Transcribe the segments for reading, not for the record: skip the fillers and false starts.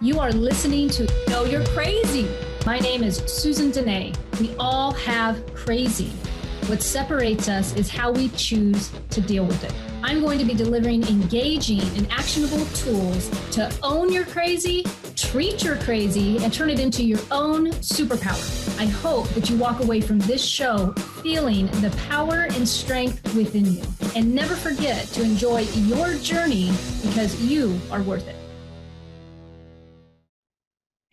You are listening to Know You're Crazy. My name is Susan Denee. We all have crazy. What separates us is how we choose to deal with it. I'm going to be delivering engaging and actionable tools to own your crazy, treat your crazy, and turn it into your own superpower. I hope that you walk away from this show feeling the power and strength within you. And never forget to enjoy your journey because you are worth it.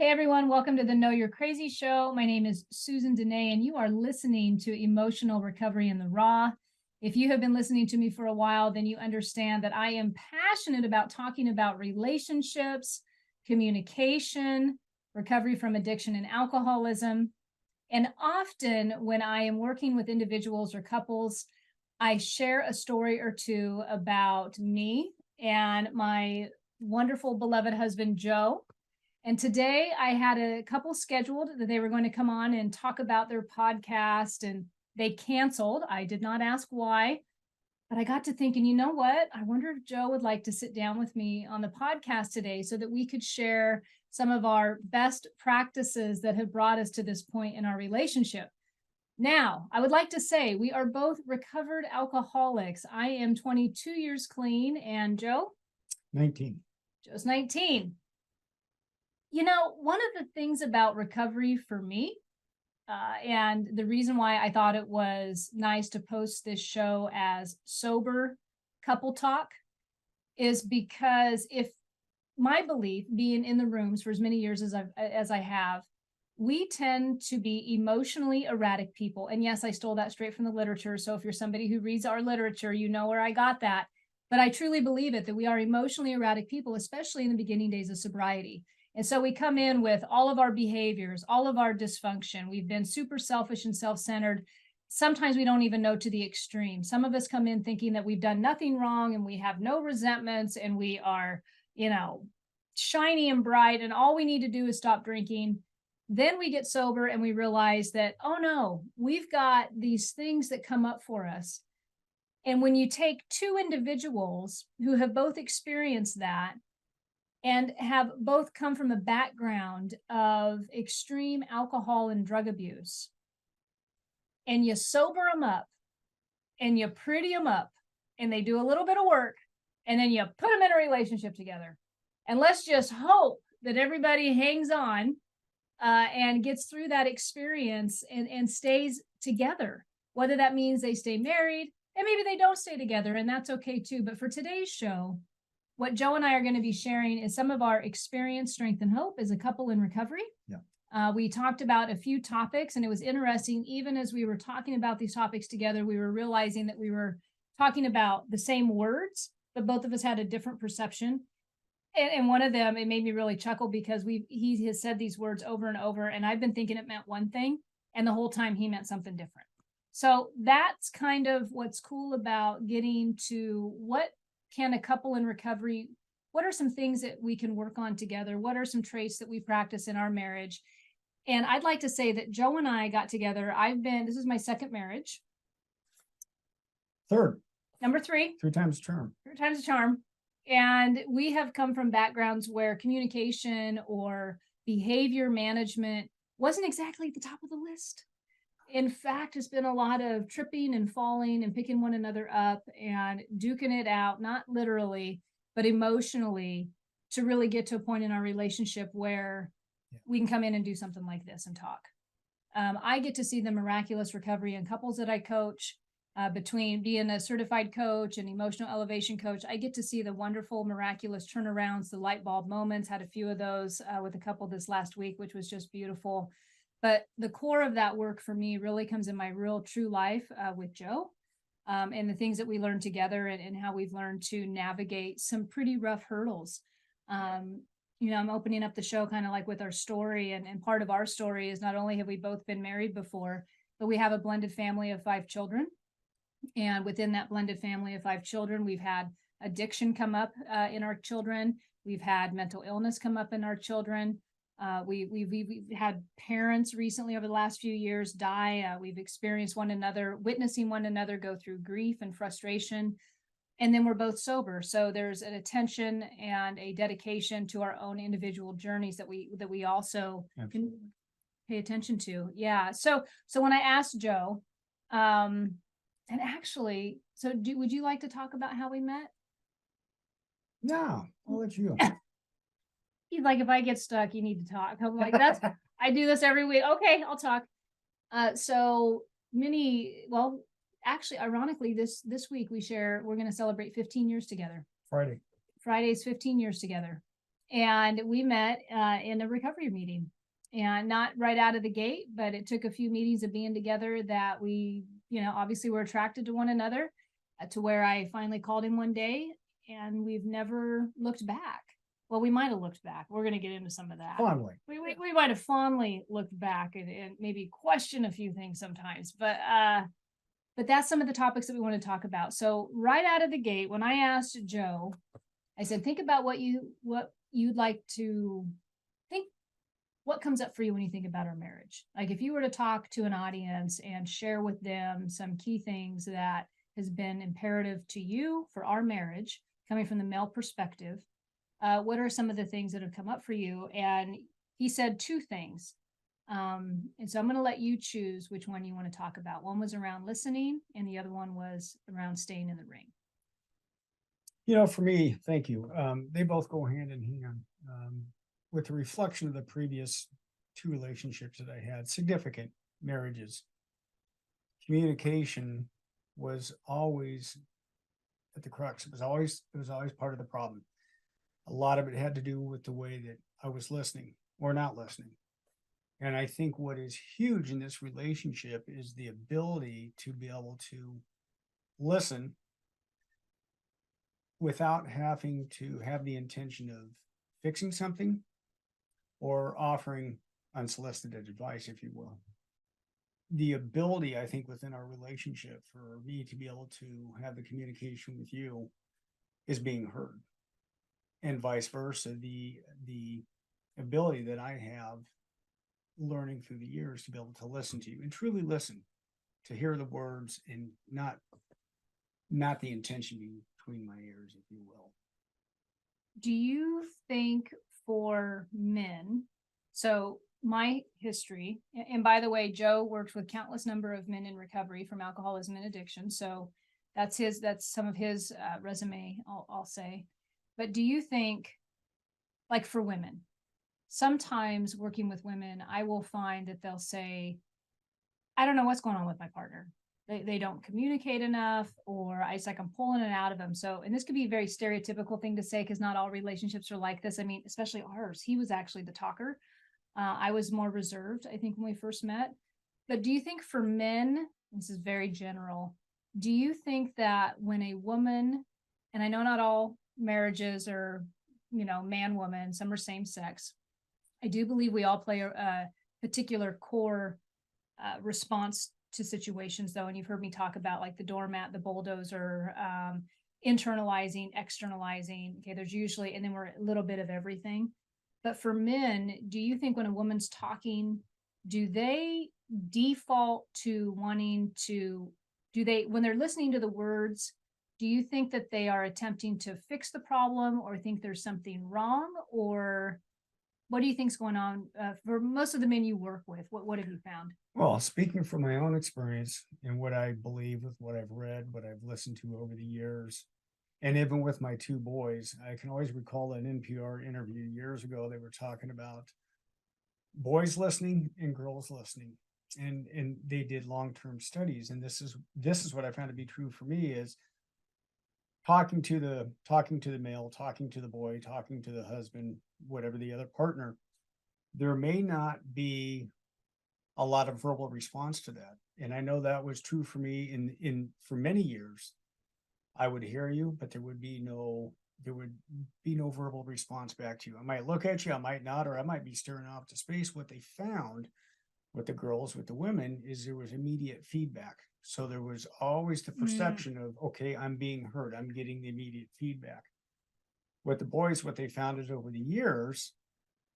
Hey everyone, welcome to the Know You're Crazy show. My name is Susan Denee, and you are listening to Emotional Recovery in the Raw. If you have been listening to me for a while, then you understand that I am passionate about talking about relationships, communication, recovery from addiction and alcoholism. And often when I am working with individuals or couples, I share a story or two about me and my wonderful beloved husband, Joe. And today I had a couple scheduled that they were going to come on and talk about their podcast, and they canceled. I did not ask why, but I got to thinking, you know what? I wonder if Joe would like to sit down with me on the podcast today so that we could share some of our best practices that have brought us to this point in our relationship. Now, I would like to say we are both recovered alcoholics. I am 22 years clean, and Joe? 19. Joe's 19. You know, one of the things about recovery for me, and the reason why I thought it was nice to post this show as sober couple talk, is because if my belief, being in the rooms for as many years as I have, we tend to be emotionally erratic people. And yes, I stole that straight from the literature. So if you're somebody who reads our literature, you know where I got that. But I truly believe it, that we are emotionally erratic people, especially in the beginning days of sobriety. And so we come in with all of our behaviors, all of our dysfunction. We've been super selfish and self-centered. Sometimes we don't even know to the extreme. Some of us come in thinking that we've done nothing wrong and we have no resentments and we are, shiny and bright and all we need to do is stop drinking. Then we get sober and we realize that, oh no, we've got these things that come up for us. And when you take two individuals who have both experienced that, and have both come from a background of extreme alcohol and drug abuse, and you sober them up and you pretty them up and they do a little bit of work and then you put them in a relationship together. And let's just hope that everybody hangs on and gets through that experience and stays together, whether that means they stay married and maybe they don't stay together, and that's okay too. But for today's show, what Joe and I are going to be sharing is some of our experience, strength, and hope as a couple in recovery. Yeah. We talked about a few topics, and it was interesting. Even as we were talking about these topics together, we were realizing that we were talking about the same words, but both of us had a different perception. And one of them, it made me really chuckle because he has said these words over and over, and I've been thinking it meant one thing, and the whole time he meant something different. So that's kind of what's cool about getting to what can a couple in recovery, what are some things that we can work on together? What are some traits that we practice in our marriage? And I'd like to say that Joe and I got together. This is my second marriage. Third. Number 3. 3 times charm. 3 times the charm. And we have come from backgrounds where communication or behavior management wasn't exactly at the top of the list. In fact, it's been a lot of tripping and falling and picking one another up and duking it out, not literally, but emotionally, to really get to a point in our relationship where we can come in and do something like this and talk. I get to see the miraculous recovery in couples that I coach. Between being a certified coach and emotional elevation coach, I get to see the wonderful, miraculous turnarounds, the light bulb moments. Had a few of those with a couple this last week, which was just beautiful. But the core of that work for me really comes in my real true life with Joe and the things that we learned together and how we've learned to navigate some pretty rough hurdles. I'm opening up the show kind of like with our story. And part of our story is not only have we both been married before, but we have a blended family of 5 children. And within that blended family of 5 children, we've had addiction come up in our children. We've had mental illness come up in our children. We've had parents recently over the last few years die. We've experienced witnessing one another go through grief and frustration. and then we're both sober. So there's an attention and a dedication to our own individual journeys that we also Absolutely. can pay attention to. Yeah. So when I asked Joe, um, and actually, so would you like to talk about how we met? No, I'll let you. He's like, if I get stuck, you need to talk. I'm like, that's I do this every week. Okay, I'll talk. So well, actually, ironically, this week we're going to celebrate 15 years together. Friday. Friday's 15 years together, and we met in a recovery meeting, and not right out of the gate, but it took a few meetings of being together that we, obviously were attracted to one another, to where I finally called him one day, and we've never looked back. Well, we might have looked back. We're going to get into some of that. Fondly. We might have fondly looked back and maybe question a few things sometimes, but that's some of the topics that we want to talk about. So right out of the gate, when I asked Joe, I said, think about what you'd like to think, what comes up for you when you think about our marriage. Like if you were to talk to an audience and share with them some key things that has been imperative to you for our marriage, coming from the male perspective, what are some of the things that have come up for you? And he said two things. And so I'm going to let you choose which one you want to talk about. One was around listening, and the other one was around staying in the ring. For me, thank you. They both go hand in hand. With the reflection of the previous two relationships that I had, significant marriages, communication was always at the crux. It was always part of the problem. A lot of it had to do with the way that I was listening or not listening. And I think what is huge in this relationship is the ability to be able to listen without having to have the intention of fixing something or offering unsolicited advice, if you will. The ability, I think, within our relationship for me to be able to have the communication with you is being heard, and vice versa. The ability that I have learning through the years to be able to listen to you and truly listen, to hear the words and not the intention between my ears, if you will. Do you think for men, so my history, and by the way, Joe worked with countless number of men in recovery from alcoholism and addiction. So that's some of his resume, I'll say. But do you think, like for women, sometimes working with women, I will find that they'll say, I don't know what's going on with my partner. They don't communicate enough, or it's like I'm pulling it out of them. So, and this could be a very stereotypical thing to say because not all relationships are like this. I mean, especially ours. He was actually the talker. I was more reserved, I think, when we first met. But do you think for men, this is very general, do you think that when a woman, and I know not all marriages are, man, woman, some are same sex. I do believe we all play a particular core response to situations, though. And you've heard me talk about like the doormat, the bulldozer, internalizing, externalizing. Okay, there's usually, and then we're a little bit of everything. But for men, do you think when a woman's talking, do they default to wanting to, when they're listening to the words, do you think that they are attempting to fix the problem or think there's something wrong? Or what do you think's going on for most of the men you work with? What have you found? Well, speaking from my own experience and what I believe with what I've read, what I've listened to over the years, and even with my two boys, I can always recall an NPR interview years ago. They were talking about boys listening and girls listening, and they did long-term studies. And this is what I found to be true for me is talking to the male, talking to the boy, talking to the husband, whatever the other partner. There may not be a lot of verbal response to that, and I know that was true for me in for many years. I would hear you, but there would be no verbal response back to you. I might look at you, I might not, or I might be staring off to space. What they found with the girls, with the women, is there was immediate feedback. So there was always the perception of, okay, I'm being heard, I'm getting the immediate feedback. With the boys, what they found is over the years,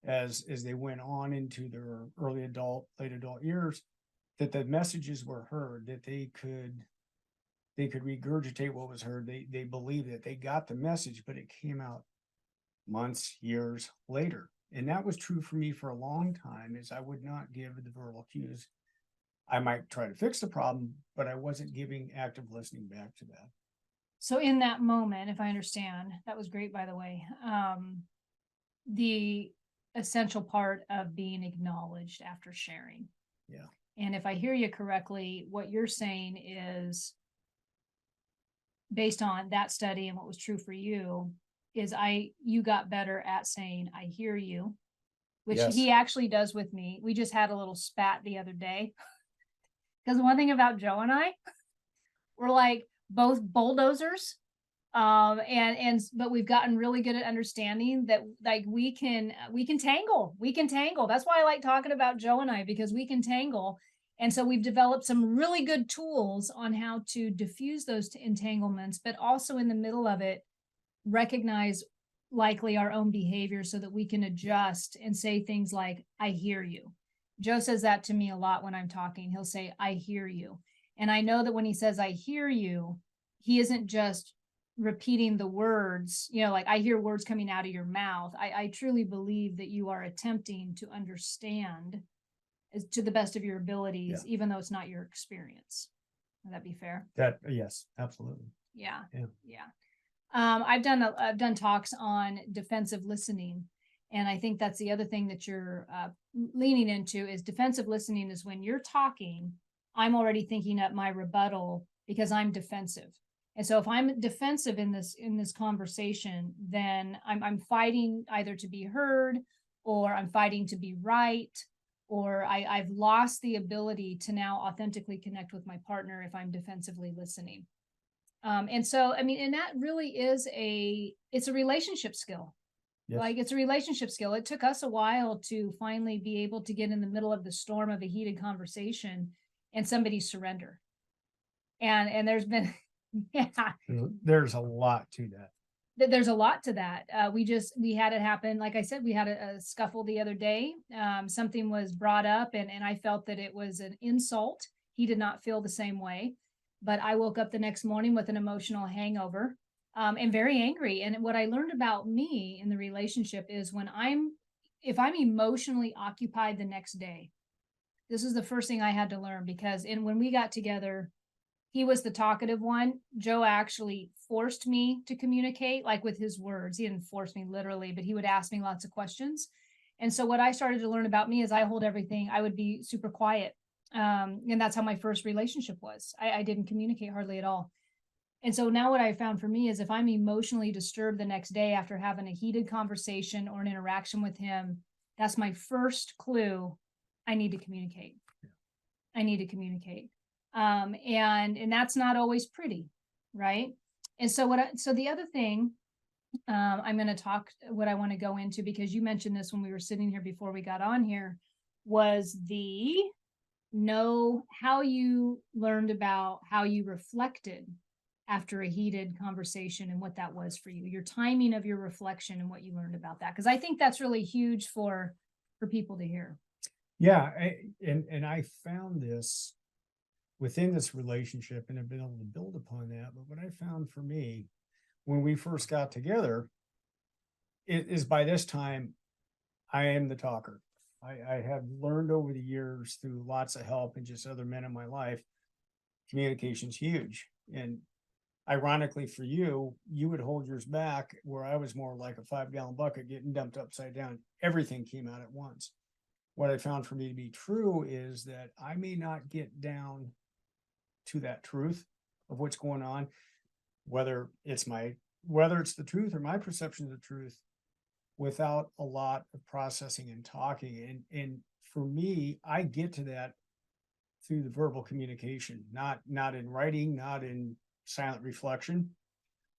as they went on into their early adult, late adult years, that the messages were heard, that they could they could regurgitate what was heard. They believed that they got the message, but it came out months, years later. And that was true for me for a long time, is I would not give the verbal cues. I might try to fix the problem, but I wasn't giving active listening back to that. So in that moment, if I understand, that was great, by the way. The essential part of being acknowledged after sharing. Yeah. And if I hear you correctly, what you're saying is, based on that study and what was true for you, is you got better at saying, I hear you, which Yes. he actually does with me. We just had a little spat the other day. Because one thing about Joe and I, we're like both bulldozers. But we've gotten really good at understanding that, like, we can tangle. That's why I like talking about Joe and I, because we can tangle. And so we've developed some really good tools on how to diffuse those entanglements, but also in the middle of it, recognize likely our own behavior so that we can adjust and say things like, I hear you. Joe says that to me a lot when I'm talking. He'll say, I hear you. And I know that when he says, I hear you, he isn't just repeating the words, like, I hear words coming out of your mouth. I truly believe that you are attempting to understand to the best of your abilities, even though it's not your experience. Would that be fair? Yes, absolutely. Yeah. Yeah. Yeah. I've done talks on defensive listening, and I think that's the other thing that you're leaning into is defensive listening. Is when you're talking, I'm already thinking up my rebuttal because I'm defensive. And so if I'm defensive in this conversation, then I'm fighting either to be heard, or I'm fighting to be right, or I've lost the ability to now authentically connect with my partner if I'm defensively listening. And so, I mean, and that really is it's a relationship skill. Yes. Like, it's a relationship skill. It took us a while to finally be able to get in the middle of the storm of a heated conversation and somebody surrender. And there's been, yeah, There's a lot to that. there's a lot to that. We had it happen. Like I said, we had a scuffle the other day. Something was brought up, and I felt that it was an insult. He did not feel the same way, but I woke up the next morning with an emotional hangover, and very angry. And what I learned about me in the relationship is if I'm emotionally occupied the next day, this is the first thing I had to learn, because when we got together, he was the talkative one. Joe actually forced me to communicate, like, with his words. He didn't force me literally, but he would ask me lots of questions. And so what I started to learn about me is I hold everything. I would be super quiet. And that's how my first relationship was. I didn't communicate hardly at all. And so now what I found for me is if I'm emotionally disturbed the next day after having a heated conversation or an interaction with him, that's my first clue. I need to communicate. I need to communicate. And that's not always pretty, right? And so so the other thing, I'm going to talk what I want to go into, because you mentioned this when we were sitting here before we got on here, was how you learned about how you reflected after a heated conversation and what that was for you, your timing of your reflection and what you learned about that. Cause I think that's really huge for people to hear. Yeah. And I found this within this relationship and have been able to build upon that. But what I found for me when we first got together is by this time, I am the talker. I have learned over the years through lots of help and just other men in my life, communication's huge. And ironically for you, you would hold yours back where I was more like a 5-gallon bucket getting dumped upside down. Everything came out at once. What I found for me to be true is that I may not get down to that truth of what's going on, whether it's the truth or my perception of the truth, without a lot of processing and talking. And for me, I get to that through the verbal communication, not in writing, not in silent reflection.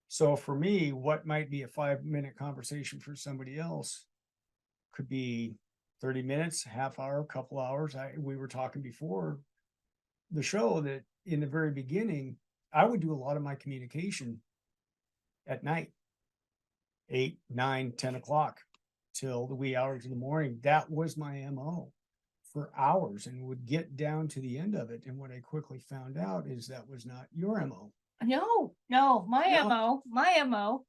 So for me, what might be a 5-minute conversation for somebody else could be 30 minutes, half hour, couple hours. We were talking before the show that in the very beginning, I would do a lot of my communication at night, 8, 9, 10 o'clock till the wee hours of the morning. That was my MO for hours, and would get down to the end of it. And what I quickly found out is that was not your MO. No, No. my MO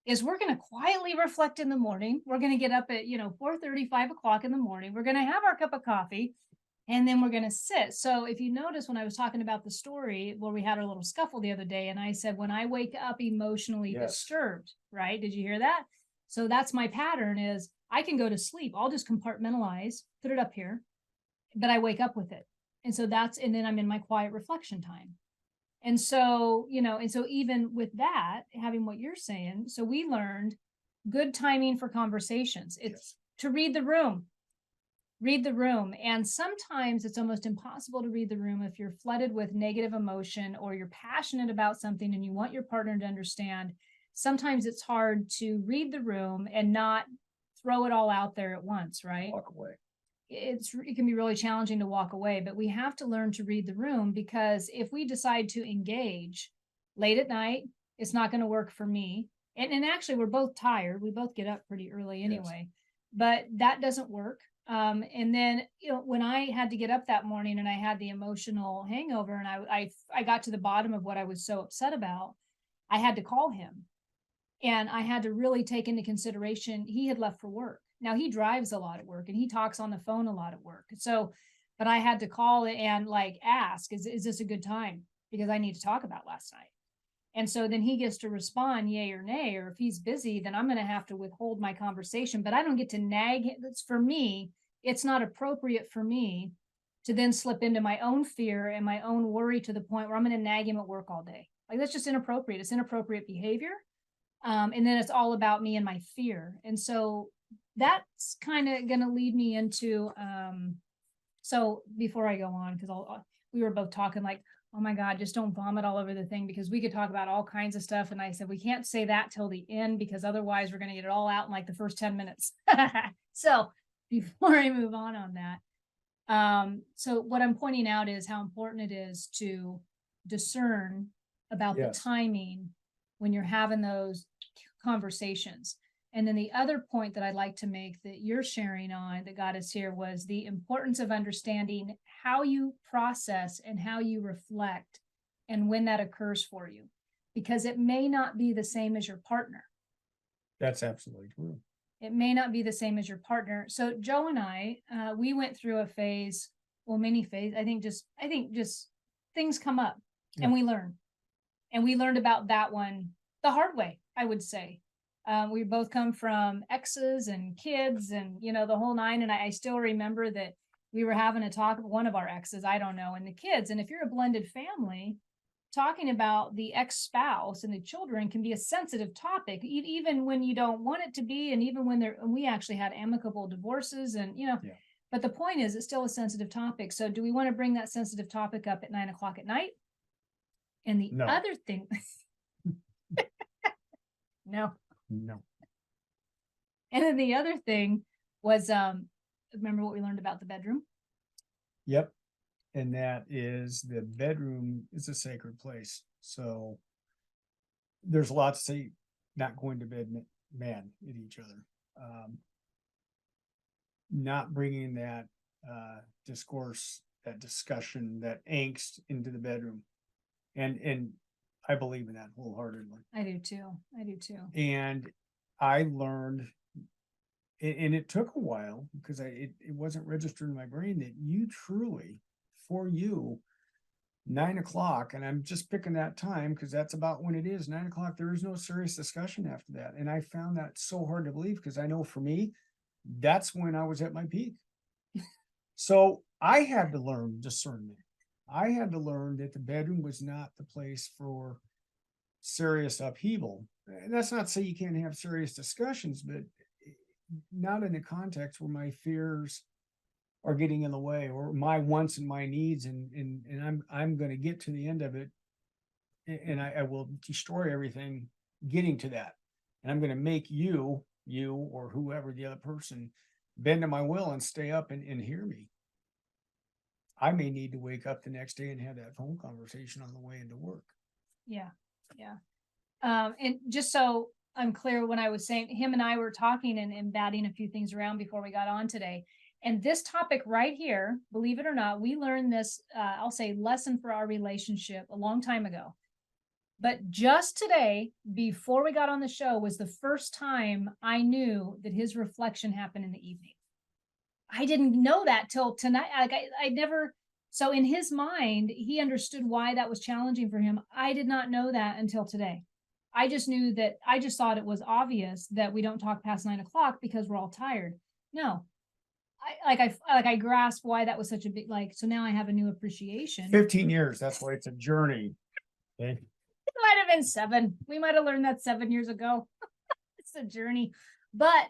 is we're going to quietly reflect in the morning. We're going to get up at, 4:30, 5 o'clock in the morning. We're going to have our cup of coffee and then we're going to sit. So if you notice when I was talking about the story where we had our little scuffle the other day, and I said, when I wake up emotionally Yes. disturbed, right? Did you hear that? So that's my pattern is I can go to sleep. I'll just compartmentalize, put it up here, but I wake up with it. And then I'm in my quiet reflection time. And so, and so even with that, having what you're saying, so we learned good timing for conversations. It's Yes. to read the room. And sometimes it's almost impossible to read the room if you're flooded with negative emotion or you're passionate about something and you want your partner to understand. Sometimes it's hard to read the room and not throw it all out there at once, right? Walk away. It can be really challenging to walk away, but we have to learn to read the room, because if we decide to engage late at night, it's not going to work for me. And actually we're both tired. We both get up pretty early Yes. anyway, but that doesn't work. And then, when I had to get up that morning and I had the emotional hangover and I got to the bottom of what I was so upset about, I had to call him. And I had to really take into consideration he had left for work. Now he drives a lot at work and he talks on the phone a lot at work. So, but I had to call and like ask, is this a good time? Because I need to talk about last night. And so then he gets to respond yay or nay, or if he's busy, then I'm going to have to withhold my conversation, but I don't get to nag him. That's for me. It's not appropriate for me to then slip into my own fear and my own worry to the point where I'm going to nag him at work all day. Like that's just inappropriate. It's inappropriate behavior. And then it's all about me and my fear. And so that's kind of going to lead me into, so before I go on, because we were both talking like, oh my God, just don't vomit all over the thing, because we could talk about all kinds of stuff. And I said, we can't say that till the end, because otherwise we're going to get it all out in like the first 10 minutes. So before I move on that, so what I'm pointing out is how important it is to discern about the Yes. timing when you're having those conversations. And then the other point that I'd like to make that you're sharing on that got us here was the importance of understanding how you process and how you reflect and when that occurs for you, because it may not be the same as your partner. That's absolutely true. It may not be the same as your partner. So Joe and I, we went through a phase, well, mini phase. I think just things come up Yeah. and we learn. And we learned about that one the hard way, I would say. We both come from exes and kids and, the whole nine. And I still remember that we were having a talk with one of our exes, I don't know, and the kids. And if you're a blended family, talking about the ex-spouse and the children can be a sensitive topic, even when you don't want it to be. And even when we actually had amicable divorces and, Yeah. but the point is it's still a sensitive topic. So do we want to bring that sensitive topic up at 9 o'clock at night? And the No. other thing, no. No. And then the other thing was, remember what we learned about the bedroom? Yep. And that is the bedroom is a sacred place. So there's a lot to say, not going to bed mad at each other. Not bringing that discourse, that discussion, that angst into the bedroom. And I believe in that wholeheartedly. I do too. And I learned, and it took a while because it wasn't registered in my brain that you truly, for you, 9 o'clock, and I'm just picking that time because that's about when it is 9 o'clock. There is no serious discussion after that. And I found that so hard to believe because I know for me, that's when I was at my peak. So I had to learn discernment. I had to learn that the bedroom was not the place for serious upheaval. And that's not to say you can't have serious discussions, but not in the context where my fears are getting in the way or my wants and my needs. And I'm going to get to the end of it and I will destroy everything getting to that. And I'm going to make you or whoever the other person bend to my will and stay up and hear me. I may need to wake up the next day and have that phone conversation on the way into work. Yeah. And just so I'm clear, when I was saying him and I were talking and batting a few things around before we got on today. And this topic right here, believe it or not, we learned this, I'll say lesson for our relationship a long time ago. But just today, before we got on the show, was the first time I knew that his reflection happened in the evening. I didn't know that till tonight. Like I never, so in his mind, he understood why that was challenging for him. I did not know that until today. I just knew that I just thought it was obvious that we don't talk past 9 o'clock because we're all tired. No, I grasp why that was such a big, like, so now I have a new appreciation. 15 years. That's why it's a journey. Okay. It might have been 7. We might have learned that 7 years ago. It's a journey. But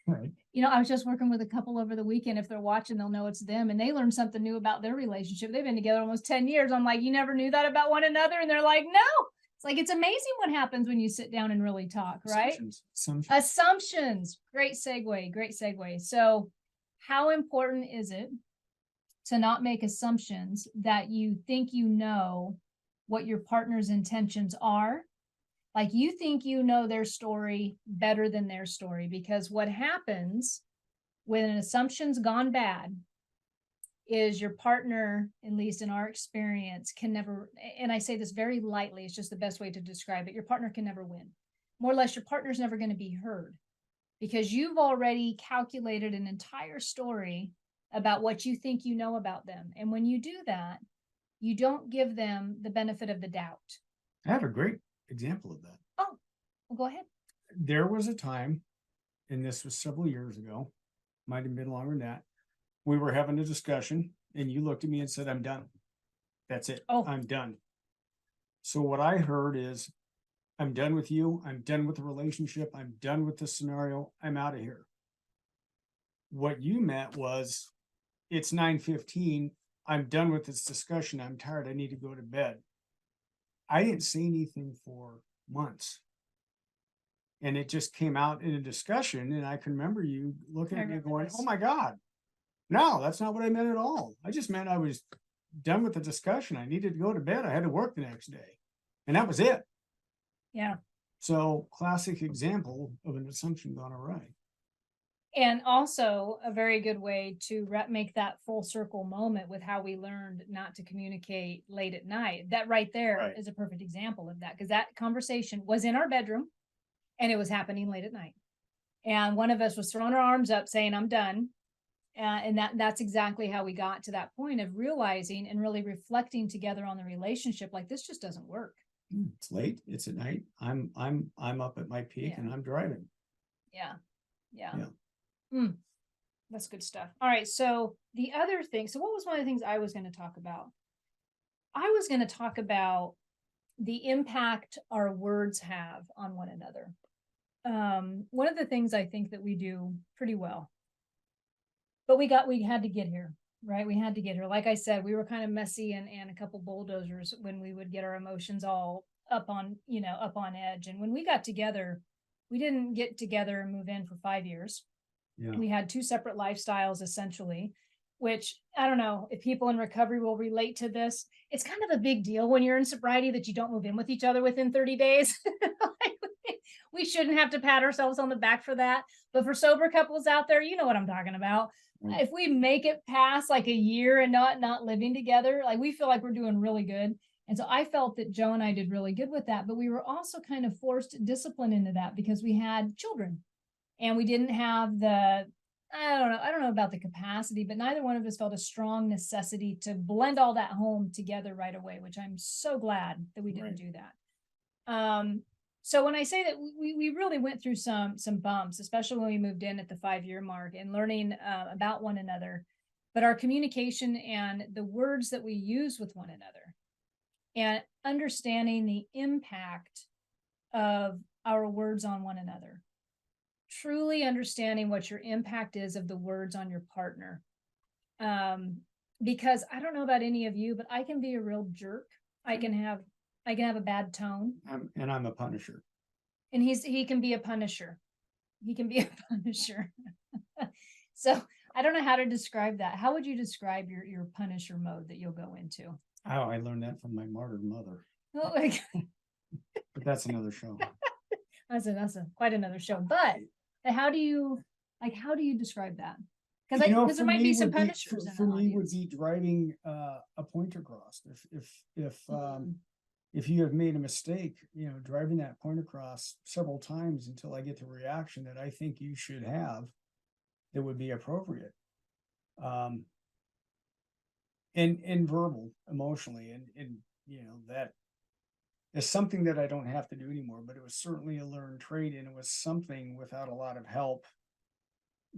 Right. I was just working with a couple over the weekend. If they're watching, they'll know it's them. And they learned something new about their relationship. They've been together almost 10 years. I'm like, you never knew that about one another? And they're like, no. It's like, it's amazing what happens when you sit down and really talk, right? Assumptions. Great segue. Great segue. So how important is it to not make assumptions that you think you know what your partner's intentions are? Like you think you know their story better than their story, because what happens when an assumption's gone bad is your partner, at least in our experience, can never, and I say this very lightly, it's just the best way to describe it. Your partner can never win. More or less, your partner's never going to be heard because you've already calculated an entire story about what you think you know about them. And when you do that, you don't give them the benefit of the doubt. I have a great example of that. Oh, well, go ahead. There was a time, and this was several years ago, might have been longer than that. We were having a discussion, and you looked at me and said, I'm done. That's it. Oh. I'm done. So what I heard is, I'm done with you. I'm done with the relationship. I'm done with the scenario. I'm out of here. What you meant was, it's 9:15. I'm done with this discussion. I'm tired. I need to go to bed. I didn't say anything for months. And it just came out in a discussion. And I can remember you looking at me going, oh my God, no, that's not what I meant at all. I just meant I was done with the discussion. I needed to go to bed. I had to work the next day. And that was it. Yeah. So classic example of an assumption gone awry. And also a very good way to make that full circle moment with how we learned not to communicate late at night. That right there is a perfect example of that, because that conversation was in our bedroom and it was happening late at night. And one of us was throwing our arms up saying, I'm done. And that's exactly how we got to that point of realizing and really reflecting together on the relationship. Like, this just doesn't work. It's late. It's at night. I'm up at my peak and I'm driving. Yeah. That's good stuff. All right. So the other thing, so what was one of the things I was going to talk about? I was going to talk about the impact our words have on one another. One of the things I think that we do pretty well, but we had to get here, right? We had to get here. Like I said, we were kind of messy and a couple bulldozers when we would get our emotions all up on edge. And when we got together, we didn't get together and move in for 5 years. Yeah. We had 2 separate lifestyles, essentially, which I don't know if people in recovery will relate to this. It's kind of a big deal when you're in sobriety that you don't move in with each other within 30 days. We shouldn't have to pat ourselves on the back for that. But for sober couples out there, you know what I'm talking about. Right. If we make it past like a year and not living together, like, we feel like we're doing really good. And so I felt that Joe and I did really good with that, but we were also kind of forced discipline into that because we had children. And we didn't have I don't know about the capacity, but neither one of us felt a strong necessity to blend all that home together right away, which I'm so glad that we didn't do that. So when I say that we really went through some bumps, especially when we moved in at the 5-year mark and learning about one another, but our communication and the words that we use with one another and understanding the impact of our words on one another. Truly understanding what your impact is of the words on your partner. Because I don't know about any of you, but I can be a real jerk. I can have a bad tone. I'm a punisher. And he can be a punisher. He can be a punisher. So I don't know how to describe that. How would you describe your punisher mode that you'll go into? Oh, I learned that from my martyred mother. Oh my God. But that's another show. That's quite another show. But how do you describe that? Because there might be some punishers. For me, would be driving a pointer cross. if you have made a mistake, driving that point across several times until I get the reaction that I think you should have that would be appropriate. And verbal, emotionally, and that is something that I don't have to do anymore, but it was certainly a learned trait, and it was something without a lot of help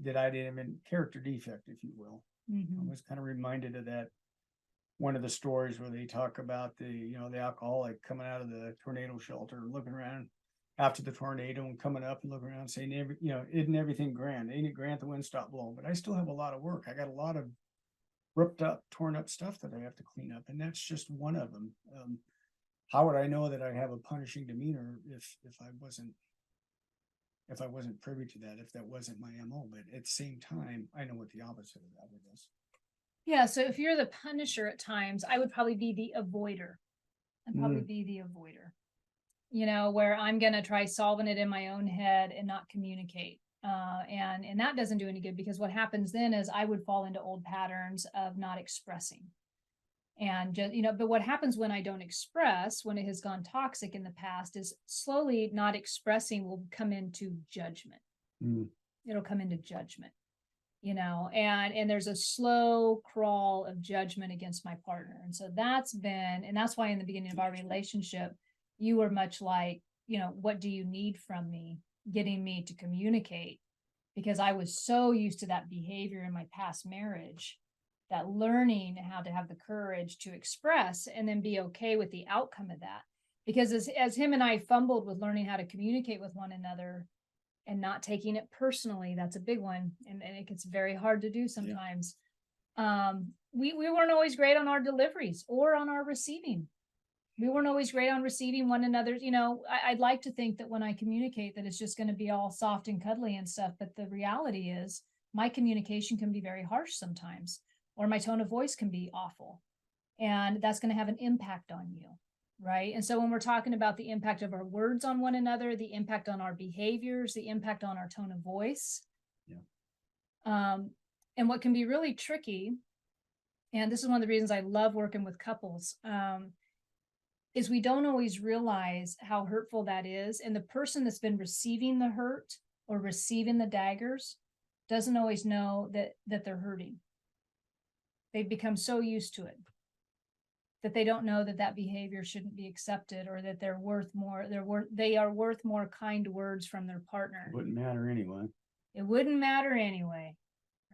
that I didn't even character defect, if you will. I was kind of reminded of that one of the stories where they talk about the alcoholic coming out of the tornado shelter, looking around after the tornado and coming up and looking around saying, isn't everything grand? Ain't it grand the wind stopped blowing? But I still have a lot of work. I got a lot of ripped up, torn up stuff that I have to clean up, and that's just one of them. How would I know that I have a punishing demeanor if I wasn't privy to that, if that wasn't my MO? But at the same time, I know what the opposite of that is. Yeah, so if you're the punisher at times, I would probably be the avoider. Where I'm going to try solving it in my own head and not communicate. And that doesn't do any good, because what happens then is I would fall into old patterns of not expressing. And just, but what happens when I don't express, when it has gone toxic in the past, is slowly not expressing will come into judgment. It'll come into judgment, and there's a slow crawl of judgment against my partner. And so that's why in the beginning of our relationship, you were much like, what do you need from me? Getting me to communicate, because I was so used to that behavior in my past marriage, that learning how to have the courage to express and then be okay with the outcome of that. Because as him and I fumbled with learning how to communicate with one another and not taking it personally, that's a big one. And it gets very hard to do sometimes. Yeah. We weren't always great on our deliveries or on our receiving. We weren't always great on receiving one another's, I'd like to think that when I communicate that it's just going to be all soft and cuddly and stuff. But the reality is my communication can be very harsh sometimes, or my tone of voice can be awful. And that's going to have an impact on you. Right. And so when we're talking about the impact of our words on one another, the impact on our behaviors, the impact on our tone of voice. Yeah. And what can be really tricky, and this is one of the reasons I love working with couples, is we don't always realize how hurtful that is. And the person that's been receiving the hurt or receiving the daggers doesn't always know that they're hurting. They've become so used to it that they don't know that behavior shouldn't be accepted, or that they're worth more. They are worth more kind words from their partner. It wouldn't matter anyway. It wouldn't matter anyway.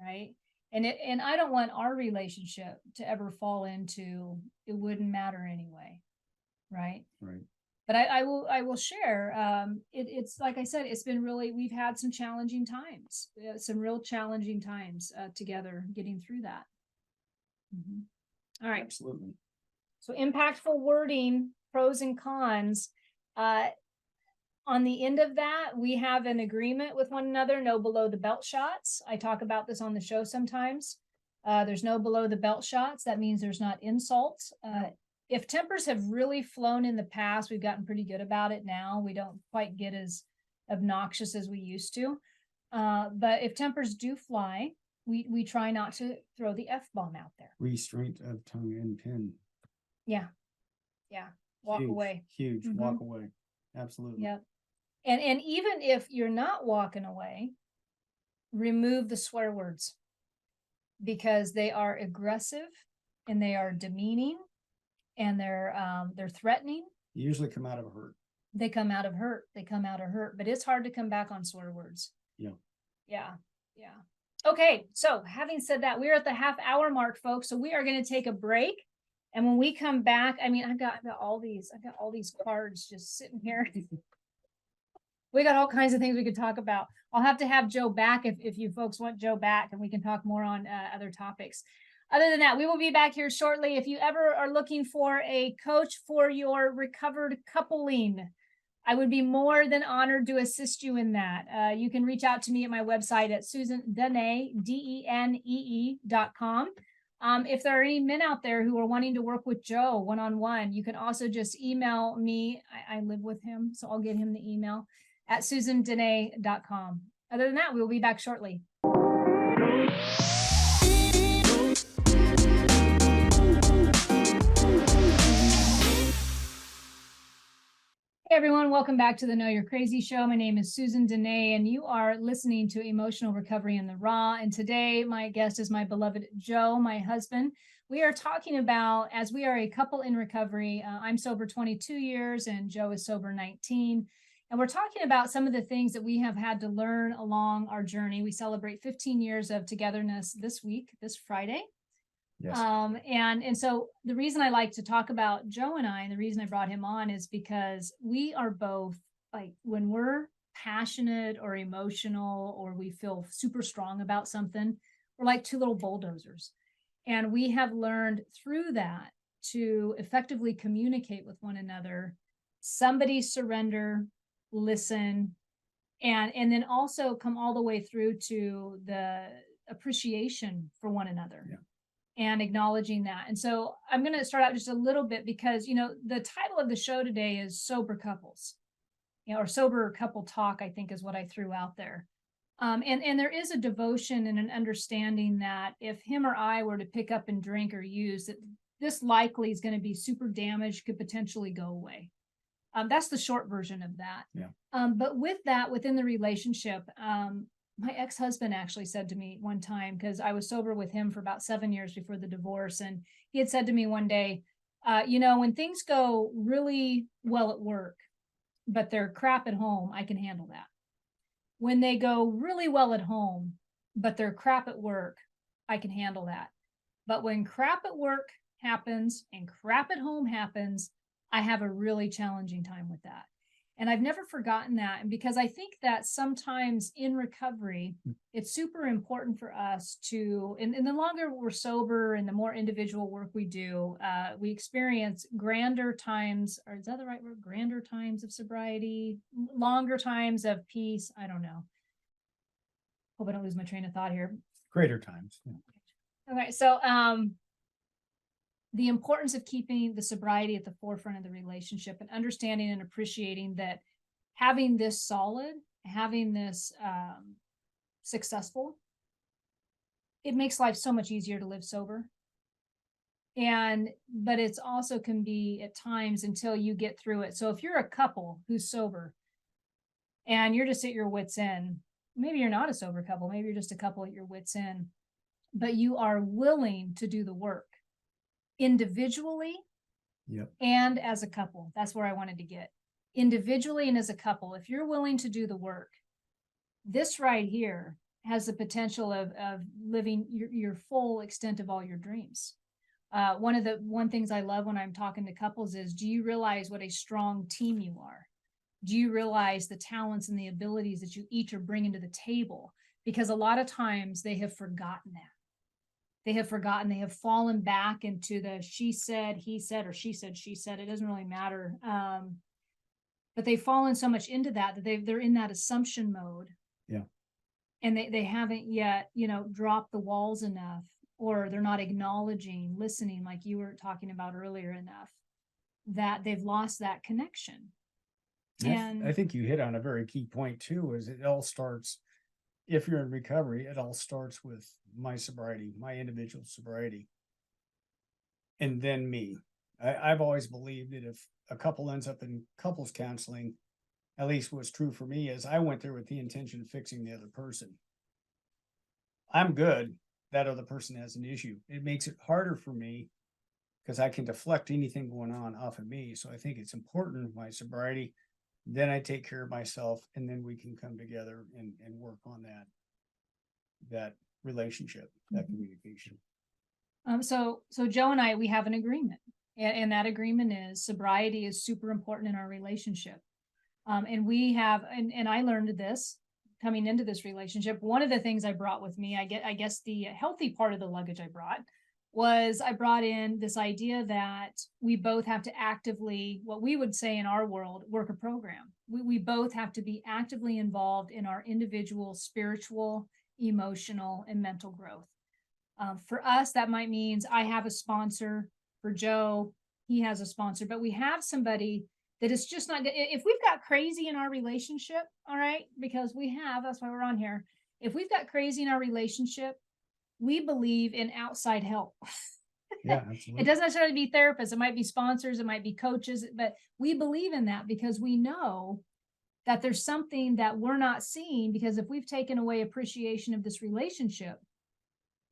Right. And I don't want our relationship to ever fall into, it wouldn't matter anyway. Right. But I will share, it's like I said, it's been really, we've had some challenging times, some real challenging times together getting through that. All right. Absolutely. So impactful wording, pros and cons. On the end of that, we have an agreement with one another, no below the belt shots. I talk about this on the show sometimes. There's no below the belt shots. That means there's not insults. If tempers have really flown in the past, we've gotten pretty good about it now. We don't quite get as obnoxious as we used to. But if tempers do fly, we try not to throw the F-bomb out there. Restraint of tongue and pen. Yeah. Walk away. Huge. Walk away. Absolutely. Yep. And even if you're not walking away, remove the swear words, because they are aggressive and they are demeaning. And they're threatening. You usually come out of hurt. They come out of hurt, but it's hard to come back on swear words. Yeah. Okay, so having said that, we're at the half-hour mark, folks. So we are going to take a break, and when we come back, I've got all these cards just sitting here. We got all kinds of things we could talk about. I'll have to have Joe back if you folks want Joe back, and we can talk more on other topics. Other than that, we will be back here shortly. If you ever are looking for a coach for your recovered coupling, I would be more than honored to assist you in that. You can reach out to me at my website at Denee, DENEE.com. If there are any men out there who are wanting to work with Joe one-on-one, you can also just email me. I live with him, so I'll get him the email at SusanDenee.com. Other than that, we will be back shortly. Everyone, welcome back to the Know You're Crazy show. My name is Susan Denee, and you are listening to Emotional Recovery in the Raw. And today, my guest is my beloved Joe, my husband. We are talking about, as we are a couple in recovery, I'm sober 22 years and Joe is sober 19. And we're talking about some of the things that we have had to learn along our journey. We celebrate 15 years of togetherness this week, this Friday. Yes. And so the reason I like to talk about Joe and I, and the reason I brought him on is because we are both like, when we're passionate or emotional, or we feel super strong about something, we're like two little bulldozers. And we have learned through that to effectively communicate with one another, somebody surrender, listen, and then also come all the way through to the appreciation for one another. Yeah. And acknowledging that. And so I'm going to start out just a little bit because, the title of the show today is Sober Couples, or Sober Couple Talk, I think is what I threw out there. And there is a devotion and an understanding that if him or I were to pick up and drink or use, that this likely is going to be super damaged, could potentially go away. That's the short version of that. Yeah. But with that, within the relationship, my ex-husband actually said to me one time, because I was sober with him for about 7 years before the divorce. And he had said to me one day, when things go really well at work, but they're crap at home, I can handle that. When they go really well at home, but they're crap at work, I can handle that. But when crap at work happens and crap at home happens, I have a really challenging time with that. And I've never forgotten that. And because I think that sometimes in recovery, it's super important for us to, and the longer we're sober and the more individual work we do, we experience grander times, or is that the right word? Grander times of sobriety, longer times of peace. I don't know. Hope I don't lose my train of thought here. Greater times. Yeah. Okay. So, the importance of keeping the sobriety at the forefront of the relationship and understanding and appreciating that having this solid, having this successful, it makes life so much easier to live sober. But it's also can be at times until you get through it. So if you're a couple who's sober and you're just at your wit's end, maybe you're not a sober couple, maybe you're just a couple at your wit's end, but you are willing to do the work individually. Yep. And as a couple. That's where I wanted to get. Individually and as a couple, if you're willing to do the work, this right here has the potential of living your full extent of all your dreams. One things I love when I'm talking to couples is, do you realize what a strong team you are? Do you realize the talents and the abilities that you each are bringing to the table? Because a lot of times they have forgotten that. They have forgotten, they have fallen back into the she said, he said, or she said, she said. It doesn't really matter. But they've fallen so much into that they're in that assumption mode. Yeah. And they haven't yet, dropped the walls enough, or they're not acknowledging, listening, like you were talking about earlier, enough, that they've lost that connection. And I think you hit on a very key point too, is it all starts, if you're in recovery, it all starts with my sobriety, my individual sobriety, and then me. I've always believed that if a couple ends up in couples counseling, at least what's true for me is I went there with the intention of fixing the other person. I'm good. That other person has an issue. It makes it harder for me because I can deflect anything going on off of me. So I think it's important, my sobriety, then I take care of myself, and then we can come together and work on that relationship, that communication. So Joe and I, we have an agreement, and that agreement is sobriety is super important in our relationship. And we have, and I learned this coming into this relationship. One of the things I brought with me, I guess the healthy part of the luggage I brought was I brought in this idea that we both have to actively, what we would say in our world, work a program. We both have to be actively involved in our individual spiritual, emotional, and mental growth. For us, that might means I have a sponsor. For Joe, he has a sponsor, but we have somebody that is just not, if we've got crazy in our relationship, all right, because that's why we're on here. If we've got crazy in our relationship, we believe in outside help. Yeah, It absolutely. doesn't necessarily be therapists. It might be sponsors. It might be coaches, but we believe in that because we know that there's something that we're not seeing, because if we've taken away appreciation of this relationship,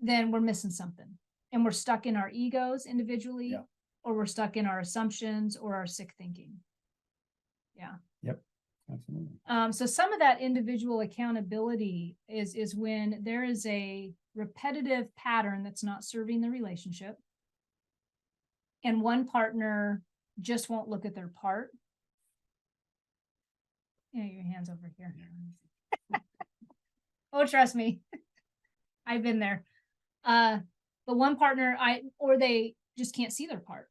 then we're missing something and we're stuck in our egos individually, Yeah. or we're stuck in our assumptions or our sick thinking. Yeah. Yep. Absolutely. So some of that individual accountability is when there is a repetitive pattern that's not serving the relationship, and one partner just won't look at their part. Yeah, your hands over here. Oh, trust me, I've been there. But one partner, or they just can't see their part.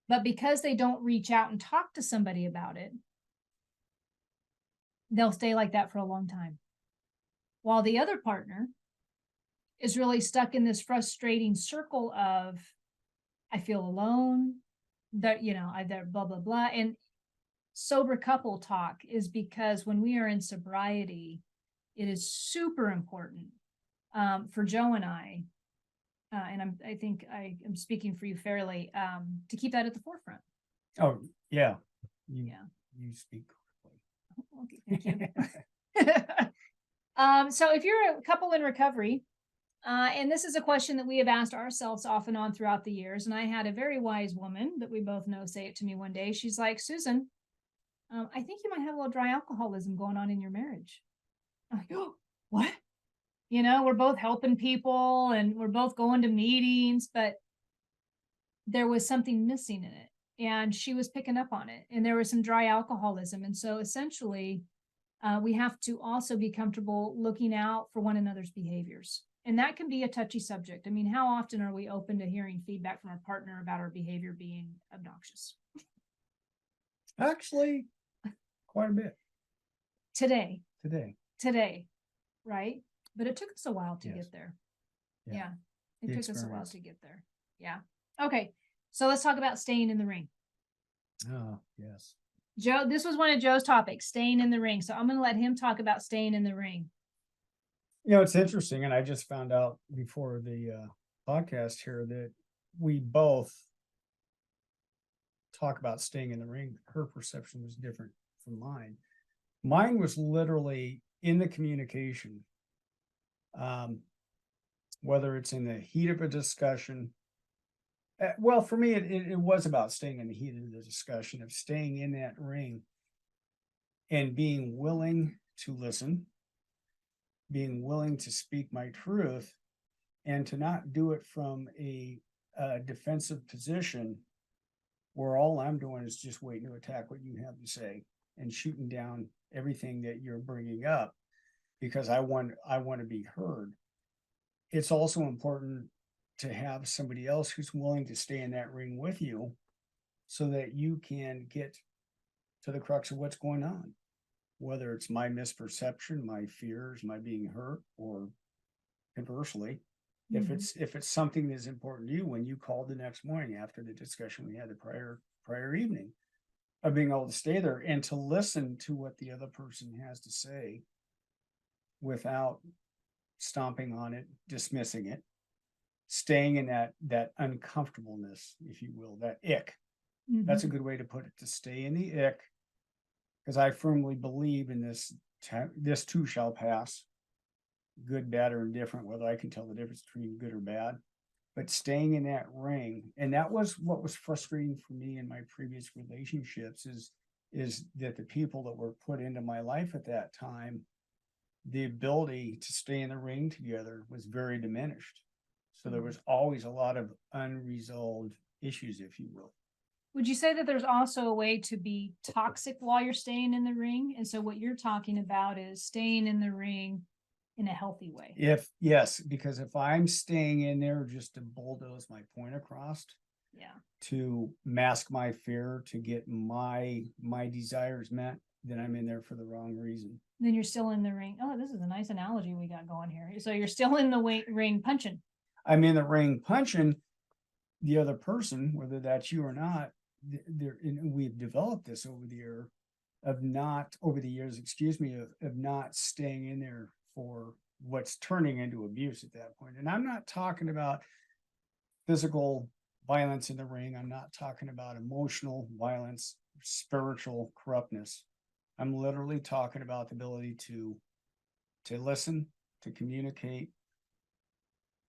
But because they don't reach out and talk to somebody about it, they'll stay like that for a long time. While the other partner is really stuck in this frustrating circle of, I feel alone, that, they're blah, blah, blah. And sober couple talk is because when we are in sobriety, it is super important for Joe and I, and I think I am speaking for you fairly, to keep that at the forefront. Oh, yeah. Yeah. You speak Okay, thank you. So if you're a couple in recovery, and this is a question that we have asked ourselves off and on throughout the years, and I had a very wise woman that we both know say it to me one day. She's like, Susan, I think you might have a little dry alcoholism going on in your marriage. I'm like, oh, what? We're both helping people and we're both going to meetings, but there was something missing in it. And she was picking up on it. And there was some dry alcoholism. And so essentially, we have to also be comfortable looking out for one another's behaviors. And that can be a touchy subject. I mean, how often are we open to hearing feedback from our partner about our behavior being obnoxious? actually quite a bit Today, right? But it took us a while to get there. Yeah. It took us a while to get there. Yeah. Okay. So let's talk about staying in the ring. Oh, yes. Joe, this was one of Joe's topics, staying in the ring. So I'm going to let him talk about staying in the ring. It's interesting. And I just found out before the podcast here that we both talk about staying in the ring. Her perception was different from mine. Mine was literally in the communication. Whether it's in the heat of a discussion. Well, for me, it was about staying in the heat of the discussion, of staying in that ring and being willing to listen, being willing to speak my truth, and to not do it from a defensive position where all I'm doing is just waiting to attack what you have to say and shooting down everything that you're bringing up because I want to be heard. It's also important to have somebody else who's willing to stay in that ring with you so that you can get to the crux of what's going on, whether it's my misperception, my fears, my being hurt, or conversely, if it's something that's important to you, when you called the next morning after the discussion we had the prior evening, of being able to stay there and to listen to what the other person has to say without stomping on it, dismissing it, staying in that uncomfortableness, if you will, that ick. That's a good way to put it, to stay in the ick, because I firmly believe in this too shall pass, good, bad, or indifferent, whether I can tell the difference between good or bad, but staying in that ring. And that was what was frustrating for me in my previous relationships is that the people that were put into my life at that time, the ability to stay in the ring together was very diminished. So there was always a lot of unresolved issues, if you will. Would you say that there's also a way to be toxic while you're staying in the ring? And so what you're talking about is staying in the ring in a healthy way. Yes, because if I'm staying in there just to bulldoze my point across, to mask my fear, to get my desires met, then I'm in there for the wrong reason. Then you're still in the ring. Oh, this is a nice analogy we got going here. So you're still in the ring punching. I'm in the ring punching the other person, whether that's you or not. We've developed this over the years, of not staying in there for what's turning into abuse at that point. And I'm not talking about physical violence in the ring. I'm not talking about emotional violence, spiritual corruptness. I'm literally talking about the ability to listen, to communicate,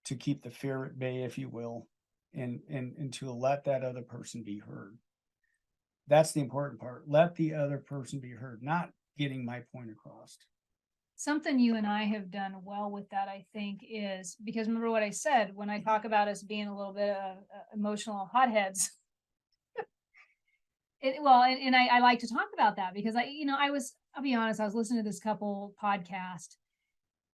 to keep the fear at bay, if you will, and to let that other person be heard. That's the important part. Let the other person be heard, not getting my point across. Something you and I have done well with that, I think, is because remember what I said when I talk about us being a little bit of emotional hotheads. I like to talk about that because I'll be honest, I was listening to this couple podcast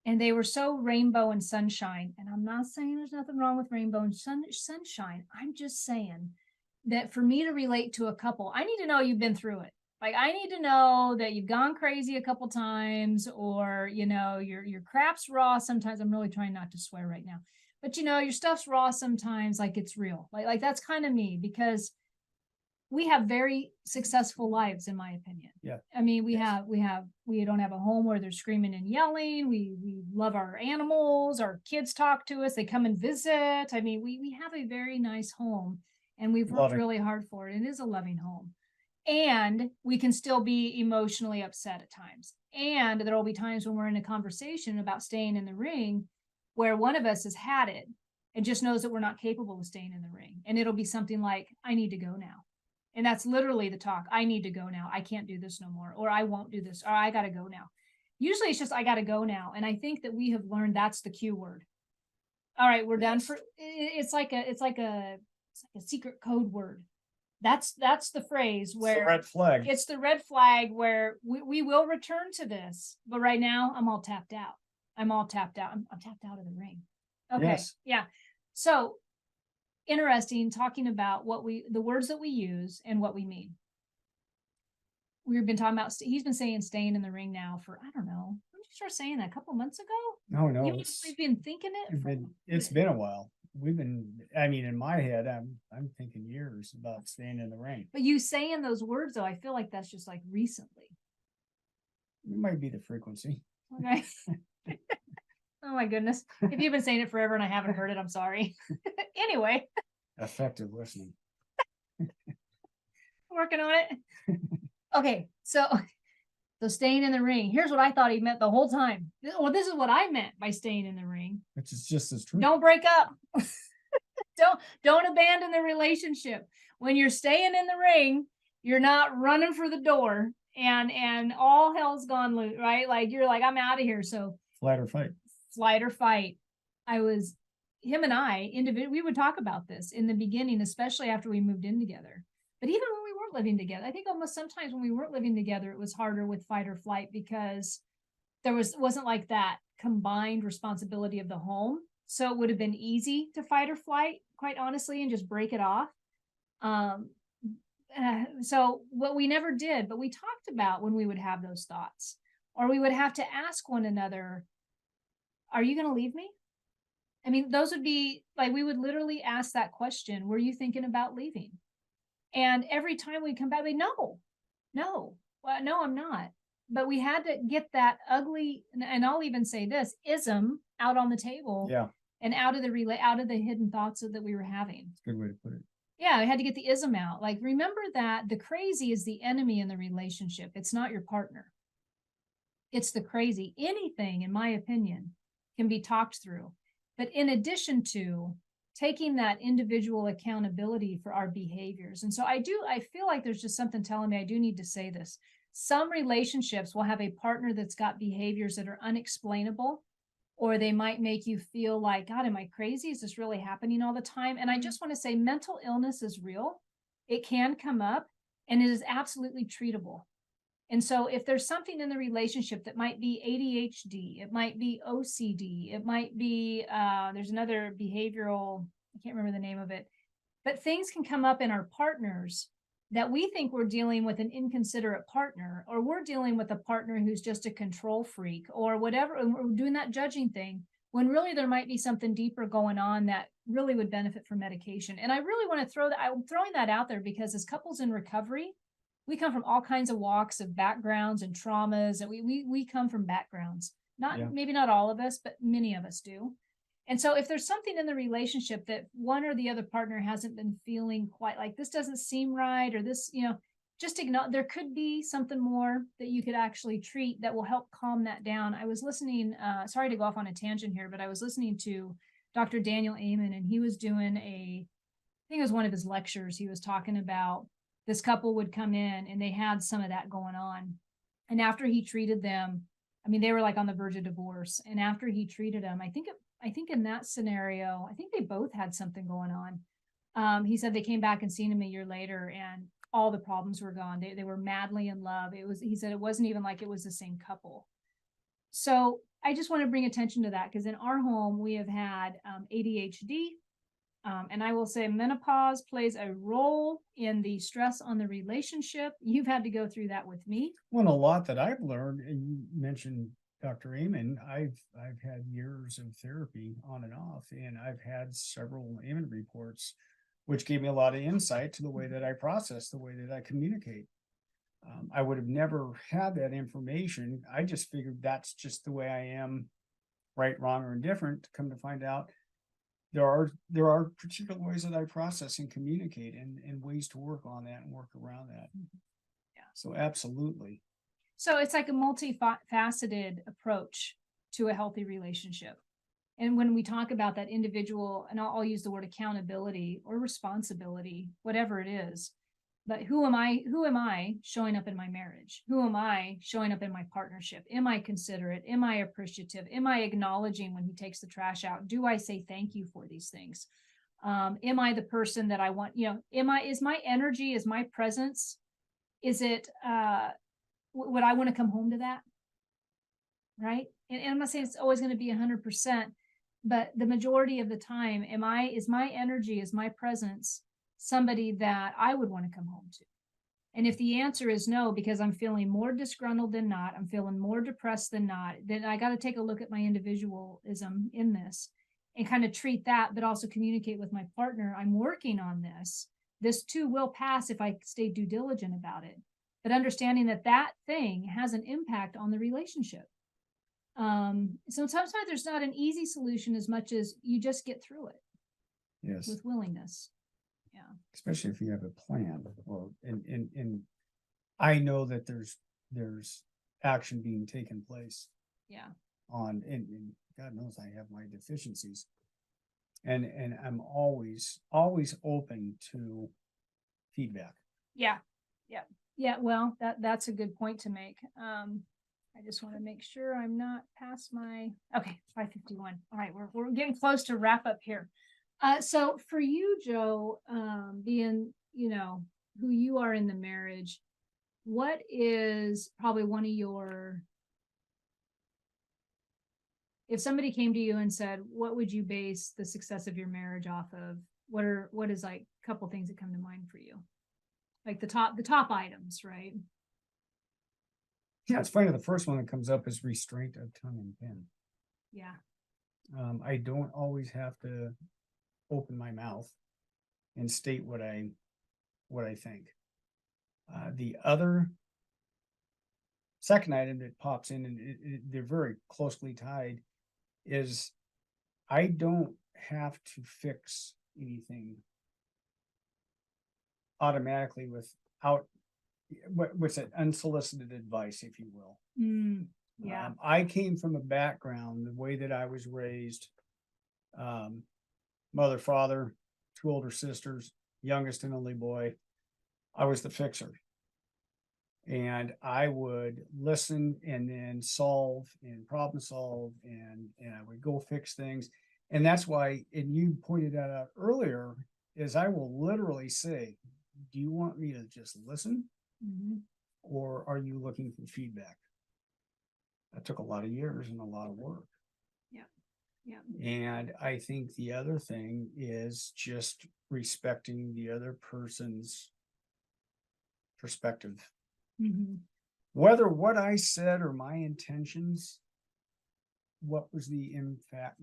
and they were so rainbow and sunshine. And I'm not saying there's nothing wrong with rainbow and sunshine. I'm just saying that for me to relate to a couple, I need to know you've been through it. Like I need to know that you've gone crazy a couple times, or your crap's raw sometimes. I'm really trying not to swear right now, but your stuff's raw sometimes, like it's real. Like that's kind of me because we have very successful lives, in my opinion. Yeah. I mean, we don't have a home where they're screaming and yelling. We love our animals. Our kids talk to us. They come and visit. I mean, we have a very nice home and we've worked really hard for it. It is a loving home. And we can still be emotionally upset at times. And there will be times when we're in a conversation about staying in the ring where one of us has had it and just knows that we're not capable of staying in the ring. And it'll be something like, I need to go now. And that's literally the talk. I need to go now. I can't do this no more, or I won't do this, or I got to go now. Usually it's just, I got to go now. And I think that we have learned that's the cue word. All right, we're done for, it's like a secret code word. That's the phrase where it's the red flag. It's the red flag where we will return to this. But right now I'm all tapped out. I'm tapped out of the ring. Okay. Yes. Yeah. So interesting talking about the words that we use and what we mean. We've been talking about, he's been saying staying in the ring now for, I don't know, when did you start saying that? A couple months ago? No, We've been thinking it. It's been a while. I mean, in my head, I'm thinking years about staying in the ring. But you saying those words though, I feel like that's just like recently. It might be the frequency. Okay. Oh my goodness. If you've been saying it forever and I haven't heard it, I'm sorry. Anyway. Effective listening. Working on it. Okay. So staying in the ring. Here's what I thought he meant the whole time. Well, this is what I meant by staying in the ring. Which is just as true. Don't break up. Don't abandon the relationship. When you're staying in the ring, you're not running for the door and all hell's gone loose, right? Like you're like, I'm out of here. So flight or fight. Him and I we would talk about this in the beginning, especially after we moved in together. But even when we weren't living together, I think almost sometimes when we weren't living together, it was harder with fight or flight because there wasn't like that combined responsibility of the home. So it would have been easy to fight or flight, quite honestly, and just break it off. So what we never did, but we talked about when we would have those thoughts, or we would have to ask one another, are you going to leave me? I mean, those would be like, we would literally ask that question. Were you thinking about leaving? And every time we come back, no, well, no, I'm not. But we had to get that ugly, and I'll even say this, ism out on the table. Yeah. And out of the hidden thoughts that we were having. Good way to put it. Yeah, I had to get the ism out. Like, remember that the crazy is the enemy in the relationship. It's not your partner. It's the crazy. Anything, in my opinion, can be talked through. But in addition to taking that individual accountability for our behaviors. And so I feel like there's just something telling me I do need to say this. Some relationships will have a partner that's got behaviors that are unexplainable, or they might make you feel like, God, am I crazy? Is this really happening all the time? And I just want to say mental illness is real. It can come up and it is absolutely treatable. And so if there's something in the relationship that might be ADHD, it might be OCD, it might be, there's another behavioral, I can't remember the name of it, but things can come up in our partners that we think we're dealing with an inconsiderate partner, or we're dealing with a partner who's just a control freak or whatever, and we're doing that judging thing, when really there might be something deeper going on that really would benefit from medication. And I really want to I'm throwing that out there because as couples in recovery, we come from all kinds of walks of backgrounds and traumas, and we come from backgrounds. Maybe not all of us, but many of us do. And so if there's something in the relationship that one or the other partner hasn't been feeling quite like, this doesn't seem right, or this, just ignore, there could be something more that you could actually treat that will help calm that down. I was listening, sorry to go off on a tangent here, but I was listening to Dr. Daniel Amen, and he was doing I think it was one of his lectures. He was talking about this couple would come in and they had some of that going on. And after he treated them, I mean, they were like on the verge of divorce. And after he treated them, I think in that scenario, I think they both had something going on. He said they came back and seen him a year later, and all the problems were gone. They were madly in love. He said it wasn't even like it was the same couple. So I just want to bring attention to that, because in our home, we have had ADHD. And I will say menopause plays a role in the stress on the relationship. You've had to go through that with me. Well, a lot that I've learned, and you mentioned Dr. Amen, I've had years of therapy on and off, and I've had several Amen reports, which gave me a lot of insight to the way that I process, the way that I communicate. I would have never had that information. I just figured that's just the way I am, right, wrong, or indifferent. To come to find out, there are particular ways that I process and communicate, and ways to work on that and work around that. Yeah. So absolutely. So it's like a multifaceted approach to a healthy relationship. And when we talk about that individual, and I'll use the word accountability or responsibility, whatever it is, but who am I showing up in my marriage? Who am I showing up in my partnership? Am I considerate? Am I appreciative? Am I acknowledging when he takes the trash out? Do I say thank you for these things? Am I the person that I want? Is my energy, is my presence, is it, would I want to come home to that? Right. And I'm not saying it's always going to be 100%, but the majority of the time, is my energy, is my presence somebody that I would want to come home to? And if the answer is no, because I'm feeling more disgruntled than not, I'm feeling more depressed than not, then I got to take a look at my individualism in this and kind of treat that, but also communicate with my partner. I'm working on this. This too will pass if I stay due diligent about it, but understanding that that thing has an impact on the relationship. So sometimes there's not an easy solution as much as you just get through it Yes. with willingness. Yeah. Especially if you have a plan, or and I know that there's action being taken place Yeah. and God knows I have my deficiencies. And I'm always open to feedback. Yeah. Yeah. Yeah. Well, that's a good point to make. I just want to make sure I'm not past my, okay, 5:51. All right. We're getting close to wrap up here. So for you, Joe, being, who you are in the marriage, what is probably one of your, if somebody came to you and said, what would you base the success of your marriage off of? What is like a couple things that come to mind for you? Like the top items, right? Yeah, it's funny. The first one that comes up is restraint of tongue and pen. Yeah. I don't always have to open my mouth and state what I think. The other second item that pops in, and they're very closely tied, is I don't have to fix anything automatically without what's it, unsolicited advice, if you will. Yeah. I came from a background, the way that I was raised, mother, father, two older sisters, youngest and only boy. I was the fixer. And I would listen and then solve and problem solve, and I would go fix things. And that's why, and you pointed that out earlier, is I will literally say, do you want me to just listen? Or are you looking for feedback? That took a lot of years and a lot of work. Yeah. Yeah. And I think the other thing is just respecting the other person's perspective. Whether what I said or my intentions, what was the impact?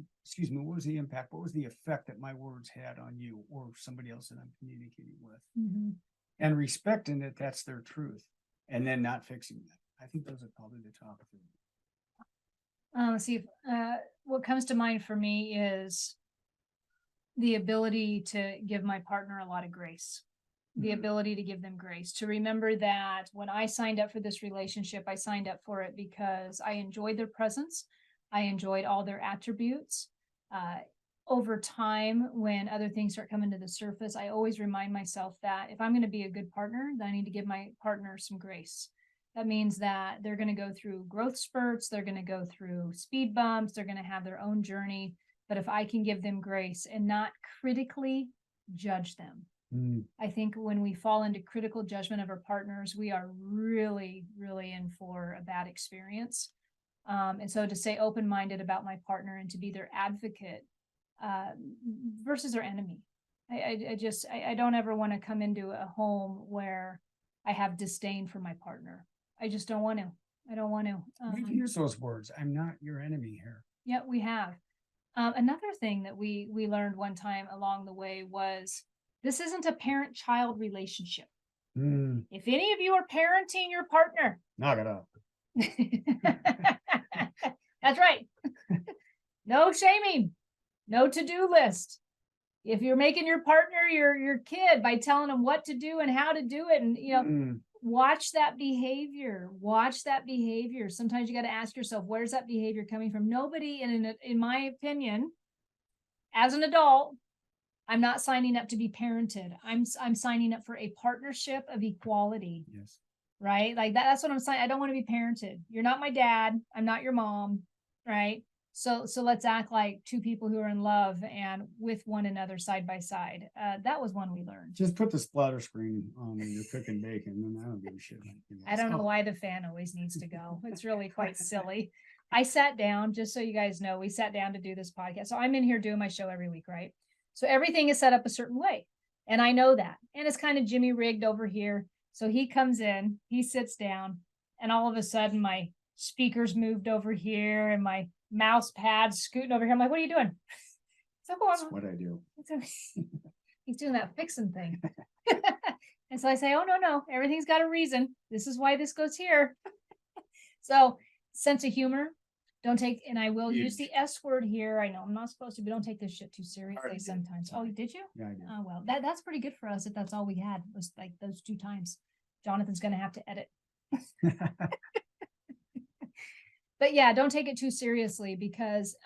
What was the impact? What was the effect that my words had on you or somebody else that I'm communicating with? And respecting that that's their truth, and then not fixing that. I think those are probably the top three. See, what comes to mind for me is the ability to give my partner a lot of grace, the ability to give them grace, to remember that when I signed up for this relationship, I signed up for it because I enjoyed their presence. I enjoyed all their attributes. Uh, Over time, when other things start coming to the surface, I always remind myself that if I'm going to be a good partner, then I need to give my partner some grace. That means that they're going to go through growth spurts, they're going to go through speed bumps, they're going to have their own journey. But if I can give them grace and not critically judge them, I think when we fall into critical judgment of our partners, we are really, really in for a bad experience. And so to stay open-minded about my partner and to be their advocate uh, versus their enemy. I don't ever want to come into a home where I have disdain for my partner. I just don't want to. I don't want to. We've used those words. I'm not your enemy here. Yeah, we have. Another thing that we learned one time along the way was this isn't a parent-child relationship. If any of you are parenting your partner, knock it off. That's right. No shaming, no to-do list. If you're making your partner your kid by telling them what to do and how to do it, and watch that behavior. Watch that behavior. Sometimes you got to ask yourself, where's that behavior coming from? Nobody, in my opinion, as an adult, I'm not signing up to be parented. I'm signing up for a partnership of equality. Yes. Right? Like that's what I'm saying. I don't want to be parented. You're not my dad. I'm not your mom. Right? So let's act like two people who are in love and with one another side by side. That was one we learned. Just put the splatter screen on when you're cooking bacon, and I don't give a shit. I don't know why the fan always needs to go. It's really quite silly. I sat down, just so you guys know, we sat down to do this podcast. So I'm in here doing my show every week, right? So everything is set up a certain way. And I know that. And it's kind of Jimmy rigged over here. So he comes in, he sits down, and all of a sudden my speakers moved over here and my mouse pad scooting over here. I'm like, what are you doing? So that's what I do. He's doing that fixing thing. And so I say, oh, no, everything's got a reason. This is why this goes here. So sense of humor. Don't take, and I will use the S word here. I know I'm not supposed to, but don't take this shit too seriously sometimes. Oh, did you? Yeah, I did. Oh, well, that's pretty good for us if that's all we had was like those 2 times. Jonathan's going to have to edit. But yeah, don't take it too seriously because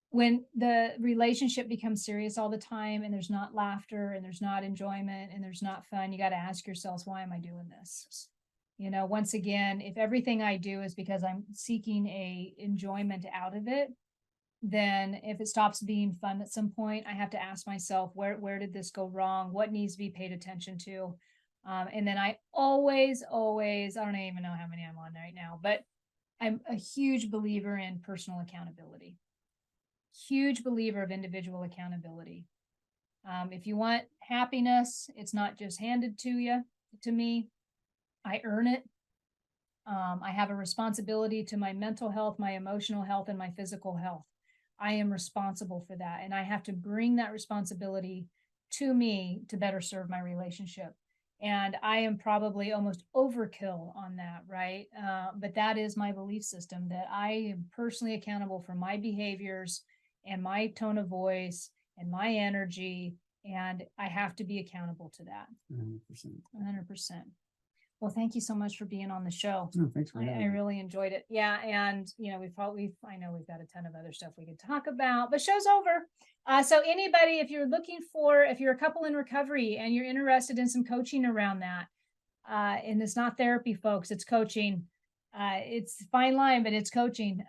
when the relationship becomes serious all the time and there's not laughter and there's not enjoyment and there's not fun, you got to ask yourselves, why am I doing this? Once again, if everything I do is because I'm seeking a enjoyment out of it, then if it stops being fun at some point, I have to ask myself, where did this go wrong? What needs to be paid attention to? And then I always, I don't even know how many I'm on right now, but I'm a huge believer in personal accountability. Huge believer of individual accountability. If you want happiness, it's not just handed to me. I earn it. I have a responsibility to my mental health, my emotional health, and my physical health. I am responsible for that. And I have to bring that responsibility to me to better serve my relationship. And I am probably almost overkill on that, right? But that is my belief system, that I am personally accountable for my behaviors and my tone of voice and my energy. And I have to be accountable to that. 100%. Well, thank you so much for being on the show. No, thanks for I really enjoyed it. Yeah. And, I know we've got a ton of other stuff we could talk about, but show's over. So anybody, if you're a couple in recovery and you're interested in some coaching around that, and it's not therapy, folks, it's coaching. It's a fine line, but it's coaching.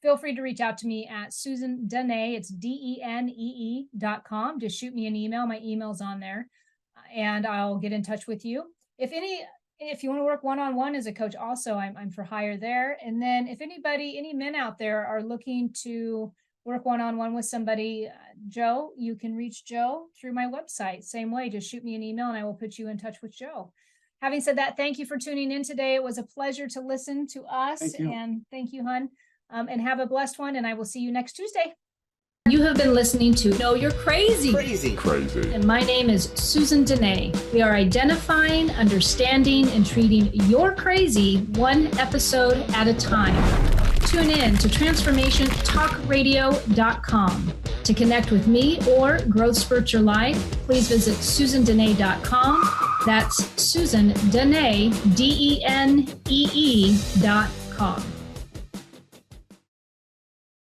Feel free to reach out to me at Susan Denee. It's DENEE.com. Just shoot me an email. My email's on there and I'll get in touch with you. If you want to work one-on-one as a coach, also I'm for hire there. And then if any men out there are looking to work one-on-one with somebody, Joe, you can reach Joe through my website. Same way, just shoot me an email and I will put you in touch with Joe. Having said that, thank you for tuning in today. It was a pleasure to listen to us. And thank you, hon. And have a blessed one. And I will see you next Tuesday. You have been listening to No, You're Crazy. Crazy. And my name is Susan Denee. We are identifying, understanding, and treating your crazy one episode at a time. tune in to transformationtalkradio.com. To connect with me or Growth Spurt Your Life, please visit SusanDenee.com. That's Susan Denee, DENEE.com.